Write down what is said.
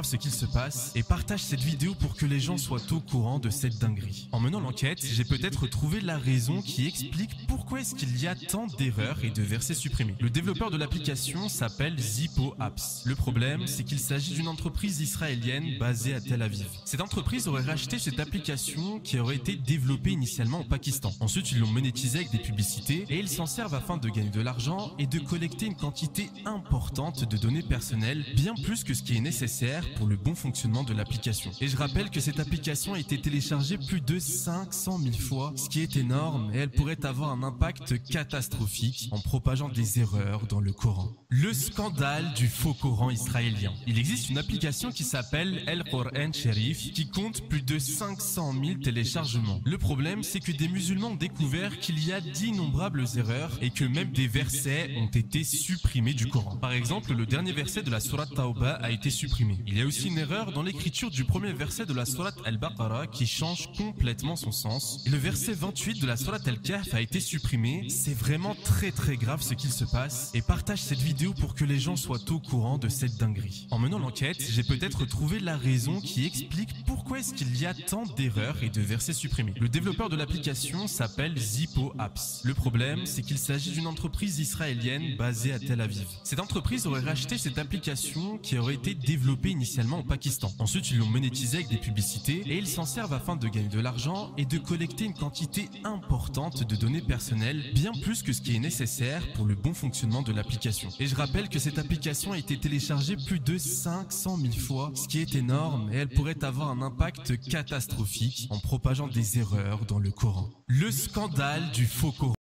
ce qu'il se passe et partage cette vidéo pour que les gens soient au courant de cette dinguerie. En menant l'enquête, j'ai peut-être trouvé la raison qui explique pourquoi est-ce qu'il y a tant d'erreurs et de versets supprimés. Le développeur de l'application s'appelle Zippo Apps. Le problème, c'est qu'il s'agit d'une entreprise israélienne basée à Tel Aviv. Cette entreprise aurait racheté cette application qui aurait été développée initialement au Pakistan. Ensuite, ils l'ont monétisée avec des publicités et ils s'en servent afin de gagner de l'argent et de collecter une quantité importante de données personnelles, bien plus que ce qui est nécessaire pour le bon fonctionnement de l'application. Et je rappelle que cette application a été téléchargée plus de 500 000 fois, ce qui est énorme, et elle pourrait avoir un impact catastrophique en propageant des erreurs dans le Coran. Le scandale du faux Coran israélien. Il existe une application qui s'appelle El Coran Sharif qui compte plus de 500 000 téléchargements. Le problème, c'est que des musulmans ont découvert qu'il y a d'innombrables erreurs et que même des versets ont été supprimés du Coran. Par exemple, le dernier verset de la sourate Tawba a été supprimé. Il y a aussi une erreur dans l'écriture du premier verset de la sourate Al-Baqarah qui change complètement son sens. Et le verset 28 de la sourate Al-Kahf a été supprimé. C'est vraiment très grave ce qu'il se passe et partage cette vidéo pour que les gens soient au courant de cette dinguerie. En menant l'enquête, j'ai peut-être trouvé la raison qui explique pourquoi est-ce qu'il y a tant d'erreurs et de versets supprimés. Le développeur de l'application s'appelle Zippo Apps. Le problème, c'est qu'il s'agit d'une entreprise israélienne basée à Tel Aviv. Cette entreprise aurait racheté cette application qui aurait été développée initialement au Pakistan. Ensuite, ils l'ont monétisée avec des publicités et ils s'en servent afin de gagner de l'argent et de collecter une quantité importante de données personnelles, bien plus que ce qui est nécessaire pour le bon fonctionnement de l'application. Et je rappelle que cette application a été téléchargée plus de 500 000 fois, ce qui est énorme, et elle pourrait avoir un impact catastrophique en propageant des erreurs dans le Coran. Le scandale du faux Coran.